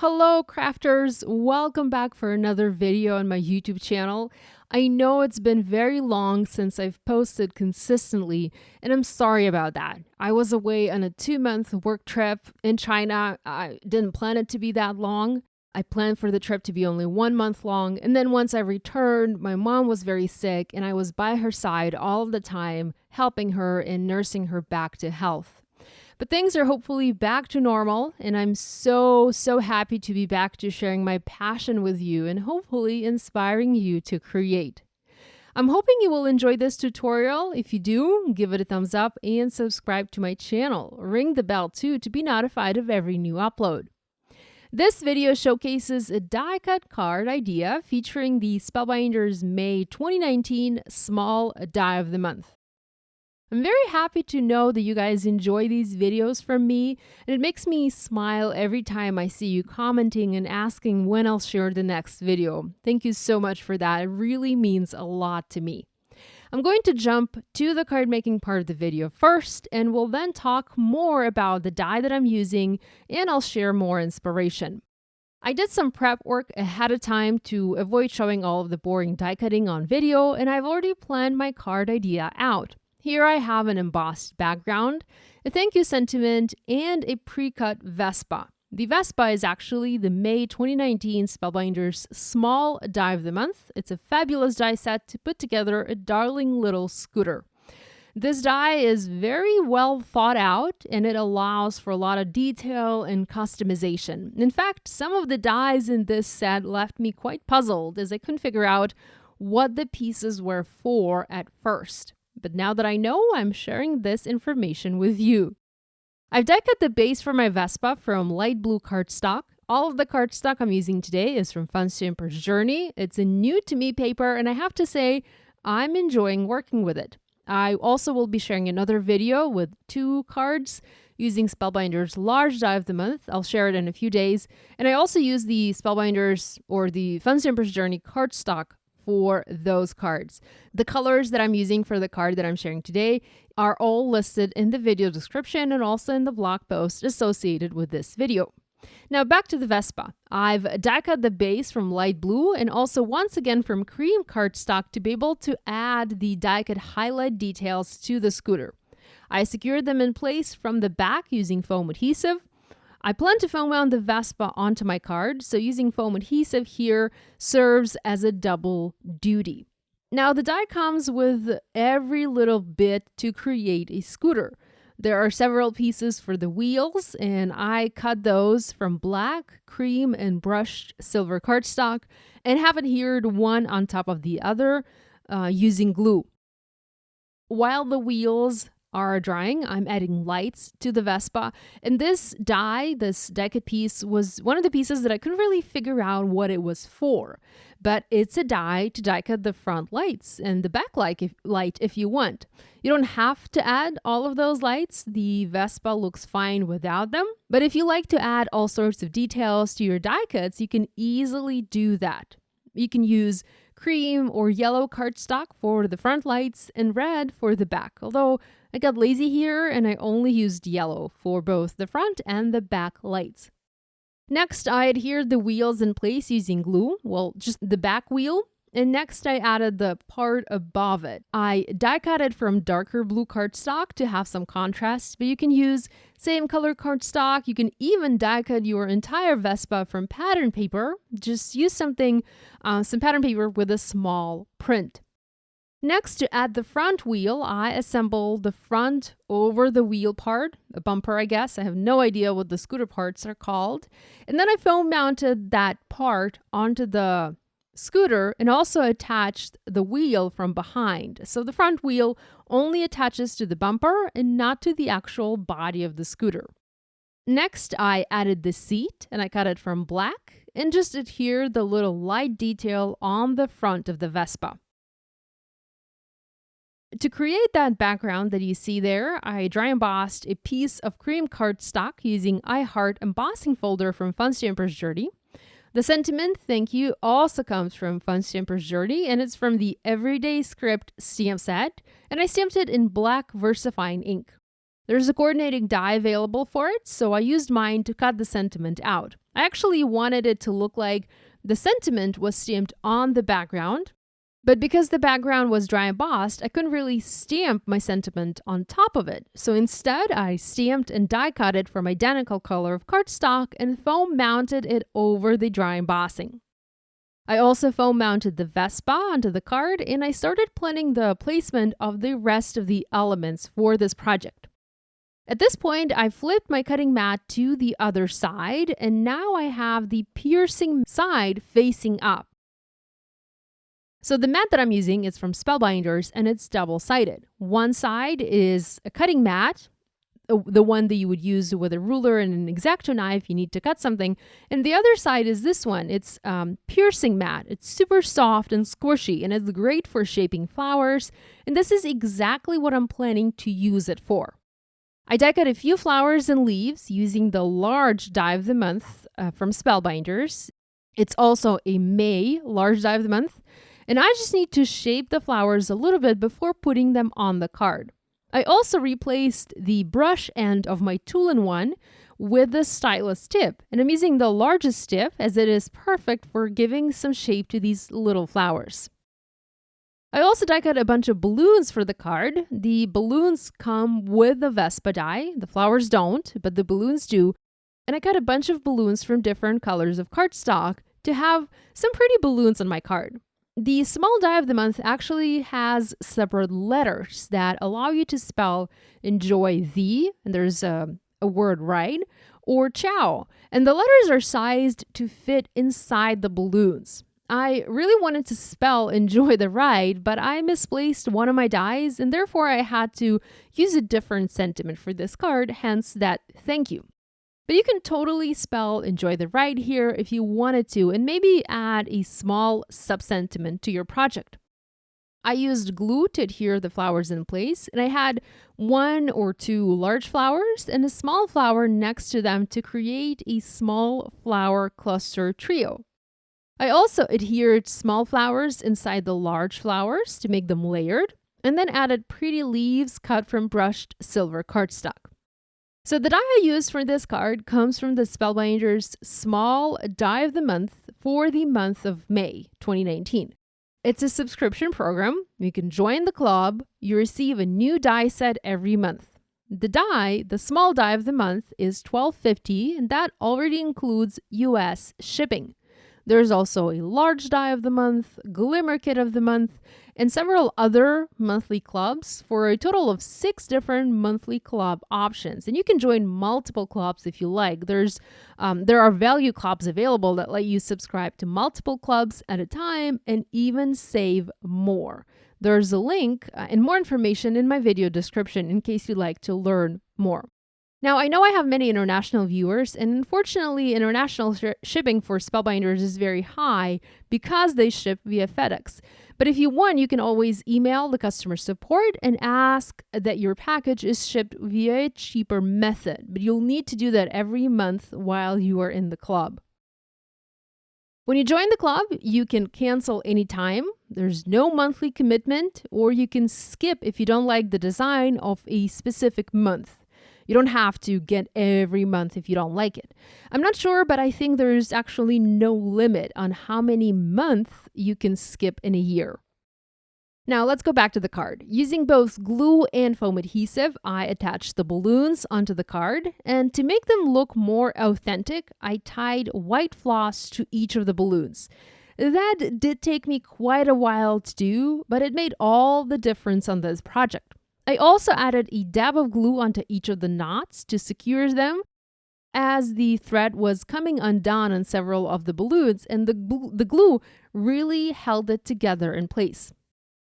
Hello crafters, welcome back for another video on my YouTube channel. I know it's been very long since I've posted consistently, and I'm sorry about that. I was away on a 2-month work trip in China. I didn't plan it to be that long. I planned for the trip to be only 1 month long, and then once I returned, my mom was very sick and I was by her side all the time, helping her and nursing her back to health. But things are hopefully back to normal, and I'm so happy to be back to sharing my passion with you and hopefully inspiring you to create. I'm hoping you will enjoy this tutorial. If you do, give it a thumbs up and subscribe to my channel. Ring the bell too to be notified of every new upload. This video showcases a die-cut card idea featuring the Spellbinders May 2019 Small Die of the Month. I'm very happy to know that you guys enjoy these videos from me, and it makes me smile every time I see you commenting and asking when I'll share the next video. Thank you so much for that. It really means a lot to me. I'm going to jump to the card making part of the video first, and we'll then talk more about the die that I'm using, and I'll share more inspiration. I did some prep work ahead of time to avoid showing all of the boring die cutting on video, and I've already planned my card idea out. Here I have an embossed background, a thank you sentiment, and a pre-cut Vespa. The Vespa is actually the May 2019 Spellbinders Small Die of the Month. It's a fabulous die set to put together a darling little scooter. This die is very well thought out, and it allows for a lot of detail and customization. In fact, some of the dies in this set left me quite puzzled as I couldn't figure out what the pieces were for at first. But now that I know, I'm sharing this information with you. I've die cut the base for my Vespa from light blue cardstock. All of the cardstock I'm using today is from Smakula's Journey. It's a new to me paper, and I have to say, I'm enjoying working with it. I also will be sharing another video with 2 cards using Spellbinders Large Die of the Month. I'll share it in a few days. And I also use the Spellbinders or the Smakula's Journey cardstock for those cards. The colors that I'm using for the card that I'm sharing today are all listed in the video description and also in the blog post associated with this video. Now back to the Vespa. I've die cut the base from light blue and also once again from cream cardstock to be able to add the die cut highlight details to the scooter. I secured them in place from the back using foam adhesive. I plan to foam mount the Vespa onto my card, so using foam adhesive here serves as a double duty. Now the die comes with every little bit to create a scooter. There are several pieces for the wheels, and I cut those from black, cream, and brushed silver cardstock and have adhered one on top of the other using glue. While the wheels are drying, I'm adding lights to the Vespa, and this die cut piece was one of the pieces that I couldn't really figure out what it was for, but it's a die to die cut the front lights and the back light if you want. You don't have to add all of those lights. The Vespa looks fine without them, but if you like to add all sorts of details to your die cuts, you can easily do that. You can use cream or yellow cardstock for the front lights and red for the back, although I got lazy here and I only used yellow for both the front and the back lights. Next, I adhered the wheels in place using glue, well, just the back wheel, and next I added the part above it. I die cut it from darker blue cardstock to have some contrast, but you can use same color cardstock. You can even die cut your entire Vespa from pattern paper. Just use some pattern paper with a small print. Next, to add the front wheel, I assembled the front over the wheel part, a bumper I guess. I have no idea what the scooter parts are called. And then I foam mounted that part onto the scooter and also attached the wheel from behind. So the front wheel only attaches to the bumper and not to the actual body of the scooter. Next, I added the seat and I cut it from black and just adhered the little light detail on the front of the Vespa. To create that background that you see there, I dry embossed a piece of cream cardstock using I Heart embossing folder from Smakula's Journey. The sentiment thank you also comes from Smakula's Journey, and it's from the Everyday Script stamp set, and I stamped it in black VersaFine ink. There's a coordinating die available for it, so I used mine to cut the sentiment out. I actually wanted it to look like the sentiment was stamped on the background, but because the background was dry embossed, I couldn't really stamp my sentiment on top of it. So instead, I stamped and die cut it from identical color of cardstock and foam mounted it over the dry embossing. I also foam mounted the Vespa onto the card, and I started planning the placement of the rest of the elements for this project. At this point, I flipped my cutting mat to the other side, and now I have the piercing side facing up. So the mat that I'm using is from Spellbinders, and it's double-sided. One side is a cutting mat, the one that you would use with a ruler and an X-Acto knife, you need to cut something. And the other side is this one. It's piercing mat. It's super soft and squishy, and it's great for shaping flowers. And this is exactly what I'm planning to use it for. I die cut a few flowers and leaves using the large die of the month from Spellbinders. It's also a May large die of the month. And I just need to shape the flowers a little bit before putting them on the card. I also replaced the brush end of my tool-in-one with the stylus tip, and I'm using the largest tip as it is perfect for giving some shape to these little flowers. I also die cut a bunch of balloons for the card. The balloons come with the Vespa die. The flowers don't, but the balloons do. And I cut a bunch of balloons from different colors of cardstock to have some pretty balloons on my card. The small die of the month actually has separate letters that allow you to spell enjoy the, and there's a word right, or ciao. And the letters are sized to fit inside the balloons. I really wanted to spell enjoy the ride, but I misplaced one of my dies, and therefore I had to use a different sentiment for this card, hence that thank you. But you can totally spell enjoy the ride here if you wanted to, and maybe add a small sub-sentiment to your project. I used glue to adhere the flowers in place, and I had 1 or 2 large flowers and a small flower next to them to create a small flower cluster trio. I also adhered small flowers inside the large flowers to make them layered, and then added pretty leaves cut from brushed silver cardstock. So the die I used for this card comes from the Spellbinders Small Die of the Month for the month of May 2019. It's a subscription program. You can join the club. You receive a new die set every month. The small die of the month is $12.50, and that already includes US shipping. There's also a large die of the month, glimmer kit of the month, and several other monthly clubs for a total of 6 different monthly club options. And you can join multiple clubs if you like. There are value clubs available that let you subscribe to multiple clubs at a time and even save more. There's a link and more information in my video description in case you'd like to learn more. Now, I know I have many international viewers, and unfortunately, international shipping for Spellbinders is very high because they ship via FedEx. But if you want, you can always email the customer support and ask that your package is shipped via a cheaper method. But you'll need to do that every month while you are in the club. When you join the club, you can cancel anytime. There's no monthly commitment, or you can skip if you don't like the design of a specific month. You don't have to get every month if you don't like it. I'm not sure, but I think there's actually no limit on how many months you can skip in a year. Now let's go back to the card. Using both glue and foam adhesive, I attached the balloons onto the card, and to make them look more authentic, I tied white floss to each of the balloons. That did take me quite a while to do, but it made all the difference on this project. I also added a dab of glue onto each of the knots to secure them, as the thread was coming undone on several of the balloons, and the glue really held it together in place.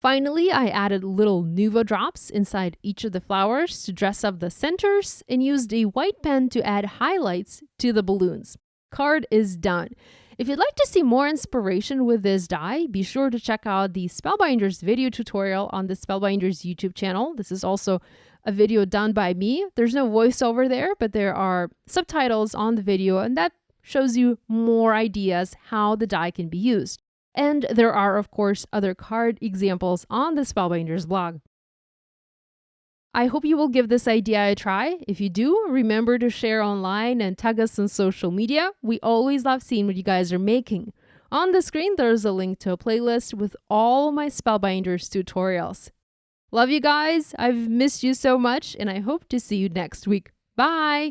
Finally, I added little nuvo drops inside each of the flowers to dress up the centers and used a white pen to add highlights to the balloons. Card is done. If you'd like to see more inspiration with this die, be sure to check out the Spellbinders video tutorial on the Spellbinders YouTube channel. This is also a video done by me. There's no voiceover there, but there are subtitles on the video, and that shows you more ideas how the die can be used. And there are, of course, other card examples on the Spellbinders blog. I hope you will give this idea a try. If you do, remember to share online and tag us on social media. We always love seeing what you guys are making. On the screen, there's a link to a playlist with all my Spellbinders tutorials. Love you guys. I've missed you so much, and I hope to see you next week. Bye!